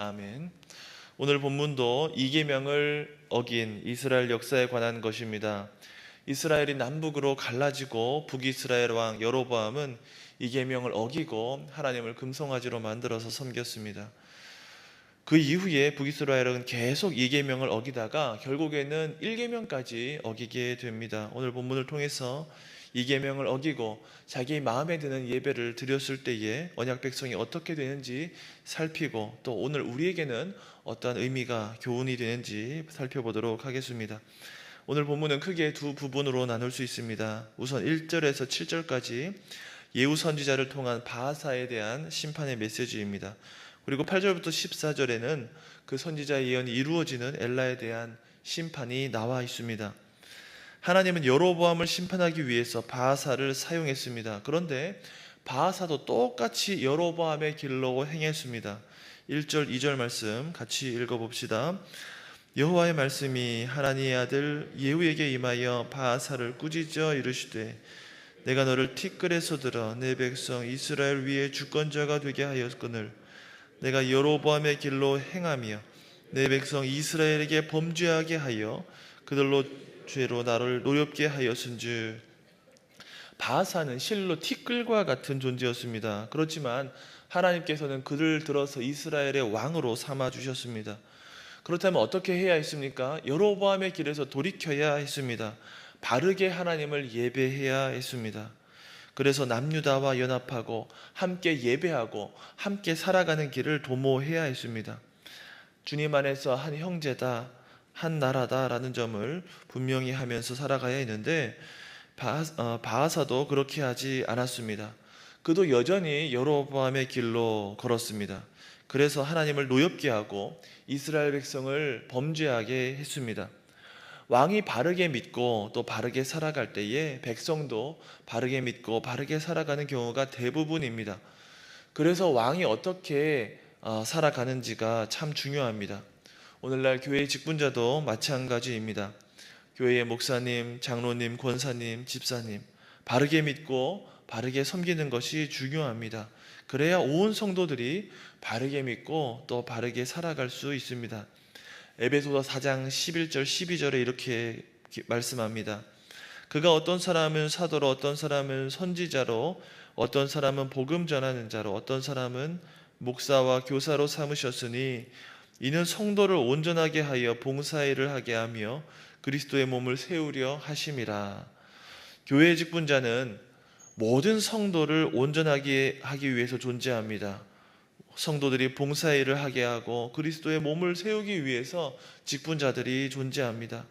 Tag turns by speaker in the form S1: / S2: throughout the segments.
S1: 아멘. 오늘 본문도 이계명을 어긴 이스라엘 역사에 관한 것입니다. 이스라엘이 남북으로 갈라지고 북이스라엘 왕 여로보암은 이계명을 어기고 하나님을 금송아지로 만들어서 섬겼습니다. 그 이후에 북이스라엘은 계속 이계명을 어기다가 결국에는 1계명까지 어기게 됩니다. 오늘 본문을 통해서 이계명을 어기고 자기 마음에 드는 예배를 드렸을 때에 언약 백성이 어떻게 되는지 살피고 또 오늘 우리에게는 어떠한 의미가 교훈이 되는지 살펴보도록 하겠습니다. 오늘 본문은 크게 두 부분으로 나눌 수 있습니다. 우선 1절에서 7절까지 예후 선지자를 통한 바하사에 대한 심판의 메시지입니다. 그리고 8절부터 14절에는 그 선지자의 예언이 이루어지는 엘라에 대한 심판이 나와 있습니다. 하나님은 여로보암을 심판하기 위해서 바하사를 사용했습니다. 그런데 바하사도 똑같이 여로보암의 길로 행했습니다. 1절 2절 말씀 같이 읽어봅시다. 여호와의 말씀이 하나니의 아들 예후에게 임하여 바하사를 꾸짖어 이르시되 내가 너를 티끌에서 들어 내 백성 이스라엘 위에 주권자가 되게 하였거늘 내가 여로보암의 길로 행하며 내 백성 이스라엘에게 범죄하게 하여 그들로 죄로 나를 노엽게 하였은즉. 바하사는 실로 티끌과 같은 존재였습니다. 그렇지만 하나님께서는 그를 들어서 이스라엘의 왕으로 삼아주셨습니다. 그렇다면 어떻게 해야 했습니까? 여로보암의 길에서 돌이켜야 했습니다. 바르게 하나님을 예배해야 했습니다. 그래서 남유다와 연합하고 함께 예배하고 함께 살아가는 길을 도모해야 했습니다. 주님 안에서 한 형제다, 한 나라다라는 점을 분명히 하면서 살아가야 했는데 바하사도 그렇게 하지 않았습니다. 그도 여전히 여로보암의 길로 걸었습니다. 그래서 하나님을 노엽게 하고 이스라엘 백성을 범죄하게 했습니다. 왕이 바르게 믿고 또 바르게 살아갈 때에 백성도 바르게 믿고 바르게 살아가는 경우가 대부분입니다. 그래서 왕이 어떻게 살아가는지가 참 중요합니다. 오늘날 교회의 직분자도 마찬가지입니다. 교회의 목사님, 장로님, 권사님, 집사님 바르게 믿고 바르게 섬기는 것이 중요합니다. 그래야 온 성도들이 바르게 믿고 또 바르게 살아갈 수 있습니다. 에베소서 4장 11절 12절에 이렇게 말씀합니다. 그가 어떤 사람은 사도로 어떤 사람은 선지자로 어떤 사람은 복음 전하는 자로 어떤 사람은 목사와 교사로 삼으셨으니 이는 성도를 온전하게 하여 봉사일을 하게 하며 그리스도의 몸을 세우려 하심이라. 교회의 직분자는 모든 성도를 온전하게 하기 위해서 존재합니다. 성도들이 봉사일을 하게 하고 그리스도의 몸을 세우기 위해서 직분자들이 존재합니다.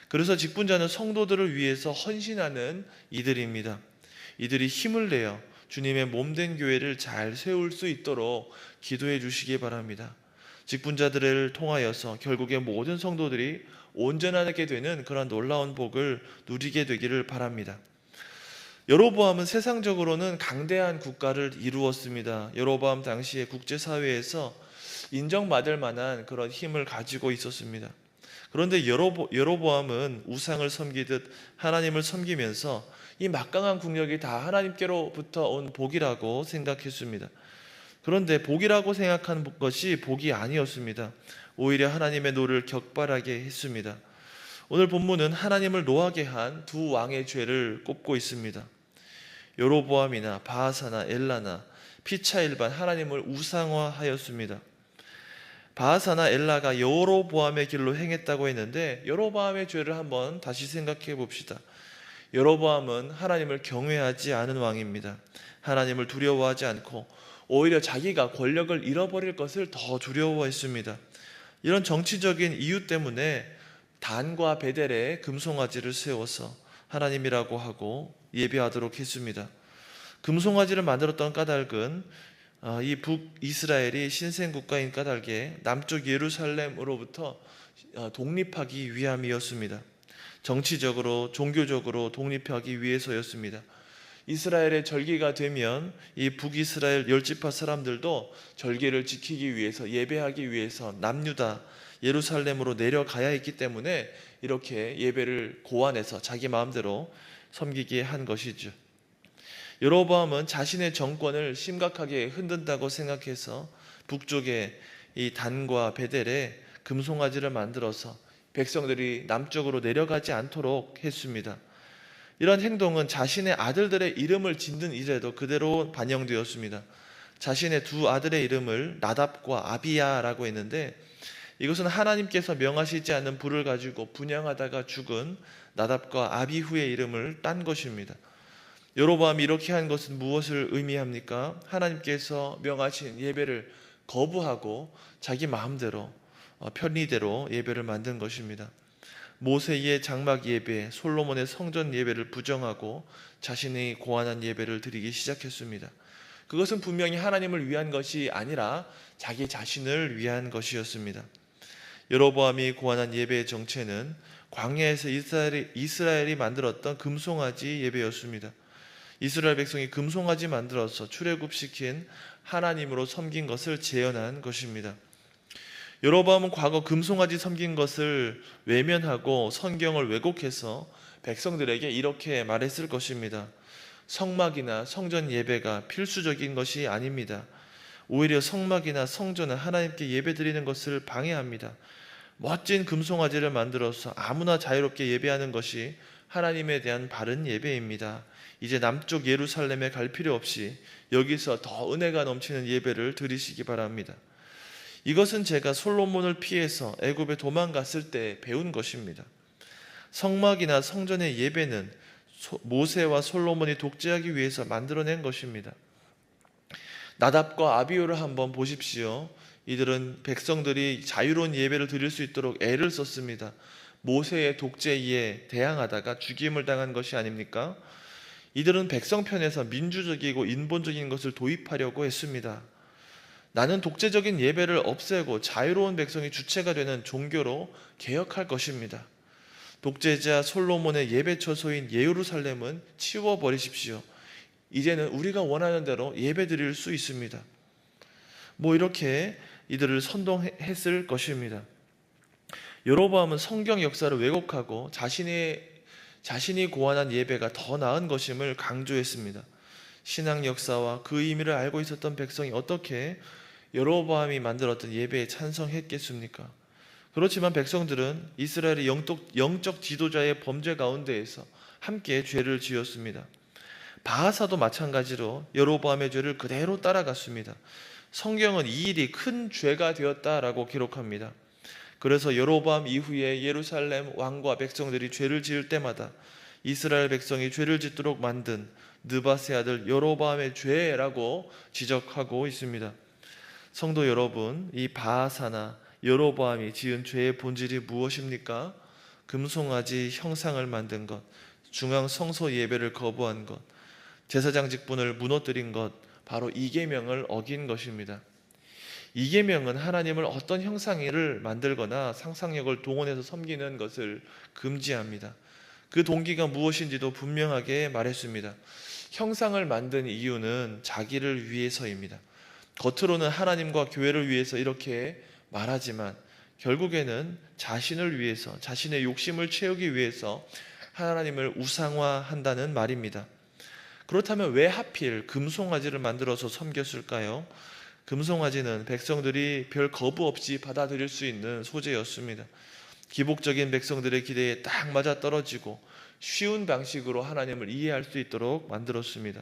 S1: 그래서 직분자는 성도들을 위해서 헌신하는 이들입니다. 이들이 힘을 내어 주님의 몸된 교회를 잘 세울 수 있도록 기도해 주시기 바랍니다. 직분자들을 통하여서 결국에 모든 성도들이 온전하게 되는 그런 놀라운 복을 누리게 되기를 바랍니다. 여로보암은 세상적으로는 강대한 국가를 이루었습니다. 여로보암 당시에 국제사회에서 인정받을 만한 그런 힘을 가지고 있었습니다. 그런데 여로보암은 우상을 섬기듯 하나님을 섬기면서 이 막강한 국력이 다 하나님께로부터 온 복이라고 생각했습니다. 그런데 복이라고 생각한 것이 복이 아니었습니다. 오히려 하나님의 노를 격발하게 했습니다. 오늘 본문은 하나님을 노하게 한 두 왕의 죄를 꼽고 있습니다. 여로보암이나 바하사나 엘라나 피차일반 하나님을 우상화하였습니다. 바하사나 엘라가 여로보암의 길로 행했다고 했는데 여로보암의 죄를 한번 다시 생각해 봅시다. 여로보암은 하나님을 경외하지 않은 왕입니다. 하나님을 두려워하지 않고 오히려 자기가 권력을 잃어버릴 것을 더 두려워했습니다. 이런 정치적인 이유 때문에 단과 베델에 금송아지를 세워서 하나님이라고 하고 예배하도록 했습니다. 금송아지를 만들었던 까닭은 이 북이스라엘이 신생국가인 까닭에 남쪽 예루살렘으로부터 독립하기 위함이었습니다. 정치적으로 종교적으로 독립하기 위해서였습니다. 이스라엘의 절기가 되면 이 북이스라엘 10지파 사람들도 절기를 지키기 위해서 예배하기 위해서 남유다 예루살렘으로 내려가야 했기 때문에 이렇게 예배를 고안해서 자기 마음대로 섬기게 한 것이죠. 여로보암은 자신의 정권을 심각하게 흔든다고 생각해서 북쪽에 이 단과 베델에 금송아지를 만들어서 백성들이 남쪽으로 내려가지 않도록 했습니다. 이런 행동은 자신의 아들들의 이름을 짓는 일에도 그대로 반영되었습니다. 자신의 두 아들의 이름을 나답과 아비야라고 했는데, 이것은 하나님께서 명하시지 않은 불을 가지고 분향하다가 죽은 나답과 아비후의 이름을 딴 것입니다. 여로보암이 이렇게 한 것은 무엇을 의미합니까? 하나님께서 명하신 예배를 거부하고 자기 마음대로 편리대로 예배를 만든 것입니다. 모세의 장막 예배, 솔로몬의 성전 예배를 부정하고 자신이 고안한 예배를 드리기 시작했습니다. 그것은 분명히 하나님을 위한 것이 아니라 자기 자신을 위한 것이었습니다. 여로보암이 고안한 예배의 정체는 광야에서 이스라엘이 만들었던 금송아지 예배였습니다. 이스라엘 백성이 금송아지 만들어서 출애굽시킨 하나님으로 섬긴 것을 재현한 것입니다. 여로보암은 과거 금송아지 섬긴 것을 외면하고 성경을 왜곡해서 백성들에게 이렇게 말했을 것입니다. 성막이나 성전 예배가 필수적인 것이 아닙니다. 오히려 성막이나 성전은 하나님께 예배드리는 것을 방해합니다. 멋진 금송아지를 만들어서 아무나 자유롭게 예배하는 것이 하나님에 대한 바른 예배입니다. 이제 남쪽 예루살렘에 갈 필요 없이 여기서 더 은혜가 넘치는 예배를 드리시기 바랍니다. 이것은 제가 솔로몬을 피해서 애굽에 도망갔을 때 배운 것입니다. 성막이나 성전의 예배는 모세와 솔로몬이 독재하기 위해서 만들어낸 것입니다. 나답과 아비후를 한번 보십시오. 이들은 백성들이 자유로운 예배를 드릴 수 있도록 애를 썼습니다. 모세의 독재에 대항하다가 죽임을 당한 것이 아닙니까? 이들은 백성 편에서 민주적이고 인본적인 것을 도입하려고 했습니다. 나는 독재적인 예배를 없애고 자유로운 백성이 주체가 되는 종교로 개혁할 것입니다. 독재자 솔로몬의 예배 처소인 예루살렘은 치워버리십시오. 이제는 우리가 원하는 대로 예배 드릴 수 있습니다. 이렇게 이들을 선동했을 것입니다. 여로보암은 성경 역사를 왜곡하고 자신이 고안한 예배가 더 나은 것임을 강조했습니다. 신앙 역사와 그 의미를 알고 있었던 백성이 어떻게 여로보암이 만들었던 예배에 찬성했겠습니까? 그렇지만 백성들은 이스라엘의 영적 지도자의 범죄 가운데에서 함께 죄를 지었습니다. 바하사도 마찬가지로 여로보암의 죄를 그대로 따라갔습니다. 성경은 이 일이 큰 죄가 되었다라고 기록합니다. 그래서 여로보암 이후에 예루살렘 왕과 백성들이 죄를 지을 때마다 이스라엘 백성이 죄를 짓도록 만든 느바세 아들 여로보암의 죄라고 지적하고 있습니다. 성도 여러분, 이 바하사나 여로보암이 지은 죄의 본질이 무엇입니까? 금송아지 형상을 만든 것, 중앙 성소 예배를 거부한 것, 제사장 직분을 무너뜨린 것, 바로 이계명을 어긴 것입니다. 이계명은 하나님을 어떤 형상을 만들거나 상상력을 동원해서 섬기는 것을 금지합니다. 그 동기가 무엇인지도 분명하게 말했습니다. 형상을 만든 이유는 자기를 위해서입니다. 겉으로는 하나님과 교회를 위해서 이렇게 말하지만 결국에는 자신을 위해서, 자신의 욕심을 채우기 위해서 하나님을 우상화한다는 말입니다. 그렇다면 왜 하필 금송아지를 만들어서 섬겼을까요? 금송아지는 백성들이 별 거부 없이 받아들일 수 있는 소재였습니다. 기복적인 백성들의 기대에 딱 맞아떨어지고 쉬운 방식으로 하나님을 이해할 수 있도록 만들었습니다.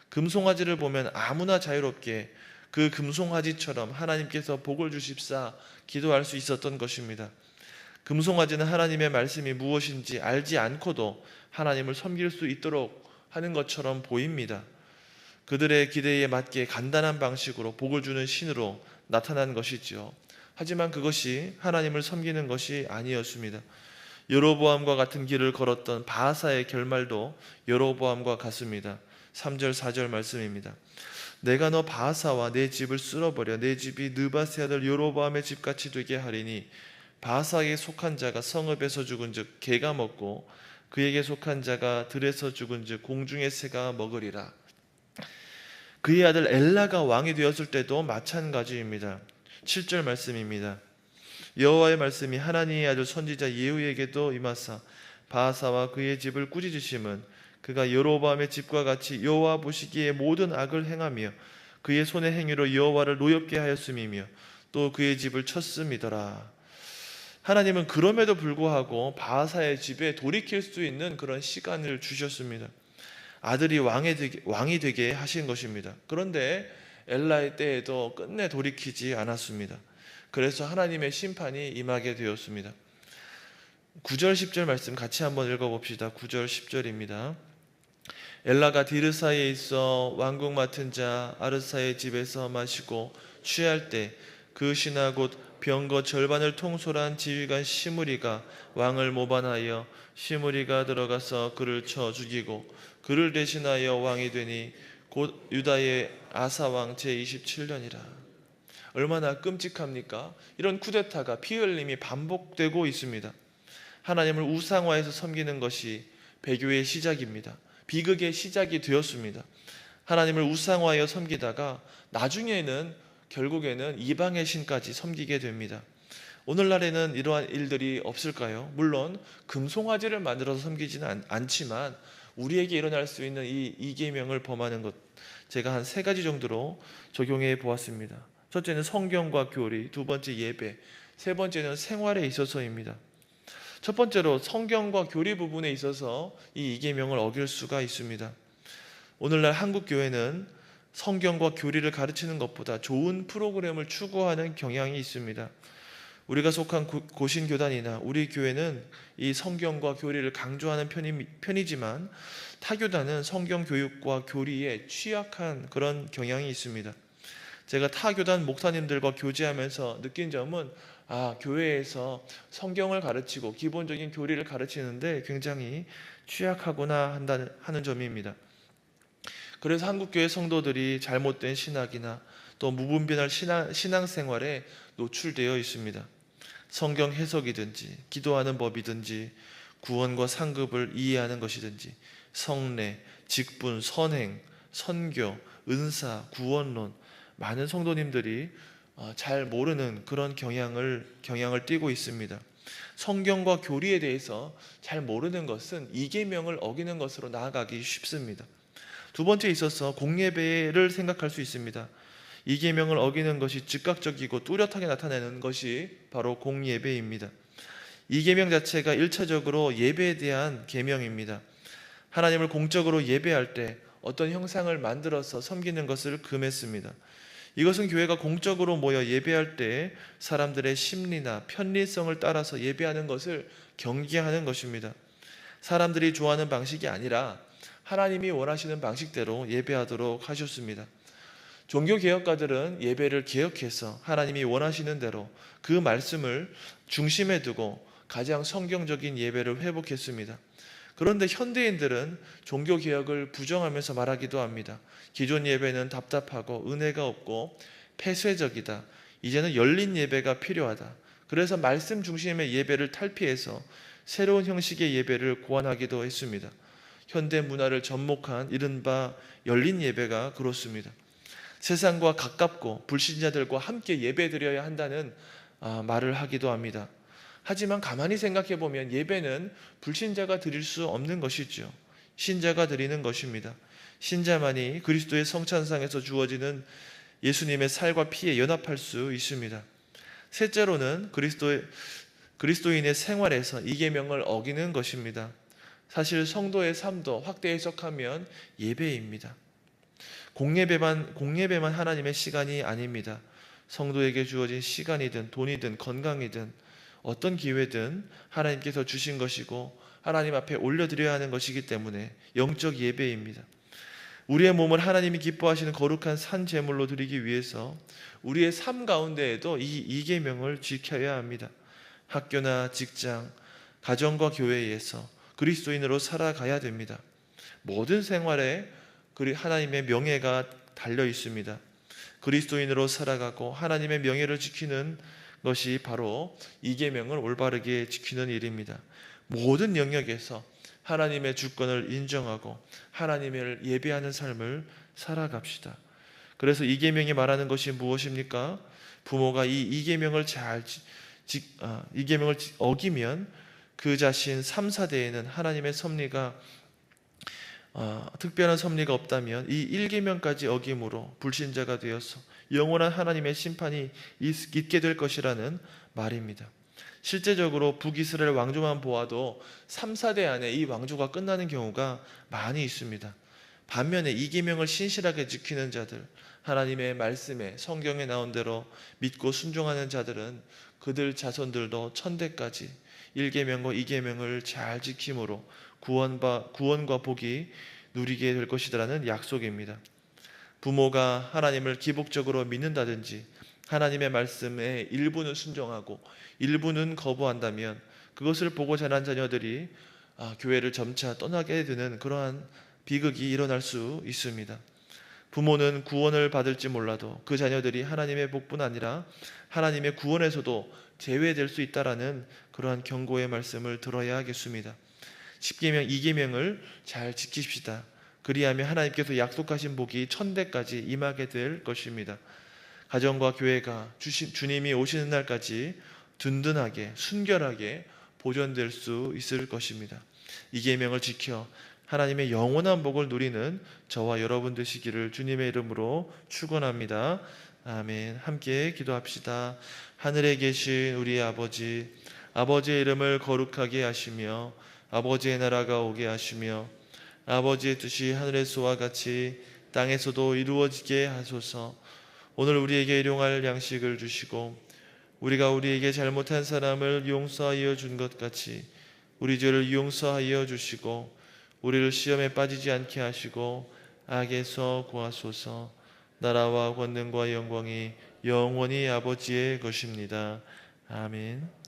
S1: 금송아지를 보면 아무나 자유롭게 그 금송아지처럼 하나님께서 복을 주십사 기도할 수 있었던 것입니다. 금송아지는 하나님의 말씀이 무엇인지 알지 않고도 하나님을 섬길 수 있도록 하는 것처럼 보입니다. 그들의 기대에 맞게 간단한 방식으로 복을 주는 신으로 나타난 것이지요. 하지만 그것이 하나님을 섬기는 것이 아니었습니다. 여로보암과 같은 길을 걸었던 바하사의 결말도 여로보암과 같습니다. 3절 4절 말씀입니다. 내가 너 바하사와 내 집을 쓸어버려 내 집이 느바세 아들 여로보암의 집같이 되게 하리니 바하사에게 속한 자가 성읍에서 죽은즉 개가 먹고 그에게 속한 자가 들에서 죽은즉 공중의 새가 먹으리라. 그의 아들 엘라가 왕이 되었을 때도 마찬가지입니다. 7절 말씀입니다. 여호와의 말씀이 하나님의 아들 선지자 예후에게도 임하사 바하사와 그의 집을 꾸짖으심은 그가 여로보암의 집과 같이 여호와 보시기에 모든 악을 행하며 그의 손의 행위로 여호와를 노엽게 하였음이며 또 그의 집을 쳤음이더라. 하나님은 그럼에도 불구하고 바하사의 집에 돌이킬 수 있는 그런 시간을 주셨습니다. 아들이 왕이 되게 하신 것입니다. 그런데 엘라의 때에도 끝내 돌이키지 않았습니다. 그래서 하나님의 심판이 임하게 되었습니다. 9절 10절 말씀 같이 한번 읽어봅시다. 9절 10절입니다. 엘라가 디르사에 있어 왕궁 맡은 자 아르사의 집에서 마시고 취할 때 그 신하 곧 병거 절반을 통솔한 지휘관 시므리가 왕을 모반하여 시므리가 들어가서 그를 쳐 죽이고 그를 대신하여 왕이 되니 곧 유다의 아사왕 제27년이라. 얼마나 끔찍합니까? 이런 쿠데타가 피 흘림이 반복되고 있습니다. 하나님을 우상화해서 섬기는 것이 배교의 시작입니다. 비극의 시작이 되었습니다. 하나님을 우상화하여 섬기다가 나중에는 결국에는 이방의 신까지 섬기게 됩니다. 오늘날에는 이러한 일들이 없을까요? 물론 금송아지를 만들어서 섬기지는 않지만 우리에게 일어날 수 있는 이 이계명을 범하는 것, 제가 한 3가지 정도로 적용해 보았습니다. 첫째는 성경과 교리, 두 번째 예배, 세 번째는 생활에 있어서입니다. 첫 번째로 성경과 교리 부분에 있어서 이 이계명을 어길 수가 있습니다. 오늘날 한국 교회는 성경과 교리를 가르치는 것보다 좋은 프로그램을 추구하는 경향이 있습니다. 우리가 속한 고신교단이나 우리 교회는 이 성경과 교리를 강조하는 편이지만 타교단은 성경 교육과 교리에 취약한 그런 경향이 있습니다. 제가 타교단 목사님들과 교제하면서 느낀 점은 교회에서 성경을 가르치고 기본적인 교리를 가르치는데 굉장히 취약하구나 하는 점입니다. 그래서 한국교회 성도들이 잘못된 신학이나 또 무분별한 신앙생활에 노출되어 있습니다. 성경 해석이든지 기도하는 법이든지 구원과 상급을 이해하는 것이든지 성례, 직분, 선행, 선교, 은사, 구원론, 많은 성도님들이 잘 모르는 그런 경향을 띠고 있습니다. 성경과 교리에 대해서 잘 모르는 것은 이계명을 어기는 것으로 나아가기 쉽습니다. 두 번째에 있어서 공예배를 생각할 수 있습니다. 이계명을 어기는 것이 즉각적이고 뚜렷하게 나타내는 것이 바로 공예배입니다. 이계명 자체가 1차적으로 예배에 대한 계명입니다. 하나님을 공적으로 예배할 때 어떤 형상을 만들어서 섬기는 것을 금했습니다. 이것은 교회가 공적으로 모여 예배할 때 사람들의 심리나 편리성을 따라서 예배하는 것을 경계하는 것입니다. 사람들이 좋아하는 방식이 아니라 하나님이 원하시는 방식대로 예배하도록 하셨습니다. 종교개혁가들은 예배를 개혁해서 하나님이 원하시는 대로 그 말씀을 중심에 두고 가장 성경적인 예배를 회복했습니다. 그런데 현대인들은 종교개혁을 부정하면서 말하기도 합니다. 기존 예배는 답답하고 은혜가 없고 폐쇄적이다. 이제는 열린 예배가 필요하다. 그래서 말씀 중심의 예배를 탈피해서 새로운 형식의 예배를 고안하기도 했습니다. 현대 문화를 접목한 이른바 열린 예배가 그렇습니다. 세상과 가깝고 불신자들과 함께 예배드려야 한다는 말을 하기도 합니다. 하지만 가만히 생각해 보면 예배는 불신자가 드릴 수 없는 것이죠. 신자가 드리는 것입니다. 신자만이 그리스도의 성찬상에서 주어지는 예수님의 살과 피에 연합할 수 있습니다. 셋째로는 그리스도인의 생활에서 이 계명을 어기는 것입니다. 사실 성도의 삶도 확대 해석하면 예배입니다. 공예배만 하나님의 시간이 아닙니다. 성도에게 주어진 시간이든 돈이든 건강이든 어떤 기회든 하나님께서 주신 것이고 하나님 앞에 올려드려야 하는 것이기 때문에 영적 예배입니다. 우리의 몸을 하나님이 기뻐하시는 거룩한 산 제물로 드리기 위해서 우리의 삶 가운데에도 이 계명을 지켜야 합니다. 학교나 직장, 가정과 교회에서 그리스도인으로 살아가야 됩니다. 모든 생활에 하나님의 명예가 달려 있습니다. 그리스도인으로 살아가고 하나님의 명예를 지키는 것이 바로 이 계명을 올바르게 지키는 일입니다. 모든 영역에서 하나님의 주권을 인정하고 하나님을 예배하는 삶을 살아갑시다. 그래서 이 계명이 말하는 것이 무엇입니까? 부모가 이 계명을 이 계명을 어기면 그 자신 3, 4대에는 하나님의 섭리가 특별한 섭리가 없다면 이 1계명까지 어김으로 불신자가 되어서 영원한 하나님의 심판이 있게 될 것이라는 말입니다. 실제적으로 북이스라엘 왕조만 보아도 3, 4대 안에 이 왕조가 끝나는 경우가 많이 있습니다. 반면에 이 계명을 신실하게 지키는 자들, 하나님의 말씀에 성경에 나온 대로 믿고 순종하는 자들은 그들 자손들도 천대까지 1계명과 2계명을 잘 지킴으로 구원과 복이 누리게 될 것이라는 약속입니다. 부모가 하나님을 기복적으로 믿는다든지 하나님의 말씀에 일부는 순종하고 일부는 거부한다면 그것을 보고 자란 자녀들이 교회를 점차 떠나게 되는 그러한 비극이 일어날 수 있습니다. 부모는 구원을 받을지 몰라도 그 자녀들이 하나님의 복뿐 아니라 하나님의 구원에서도 제외될 수 있다라는 그러한 경고의 말씀을 들어야 하겠습니다. 10계명, 2계명을 잘 지킵시다. 그리하면 하나님께서 약속하신 복이 천대까지 임하게 될 것입니다. 가정과 교회가 주님이 오시는 날까지 든든하게 순결하게 보존될 수 있을 것입니다. 2계명을 지켜 하나님의 영원한 복을 누리는 저와 여러분 되시기를 주님의 이름으로 축원합니다. 아멘. 함께 기도합시다. 하늘에 계신 우리 아버지, 아버지의 이름을 거룩하게 하시며 아버지의 나라가 오게 하시며 아버지의 뜻이 하늘에서와 같이 땅에서도 이루어지게 하소서. 오늘 우리에게 일용할 양식을 주시고 우리가 우리에게 잘못한 사람을 용서하여 준 것 같이 우리 죄를 용서하여 주시고 우리를 시험에 빠지지 않게 하시고 악에서 구하소서. 나라와 권능과 영광이 영원히 아버지의 것입니다. 아멘.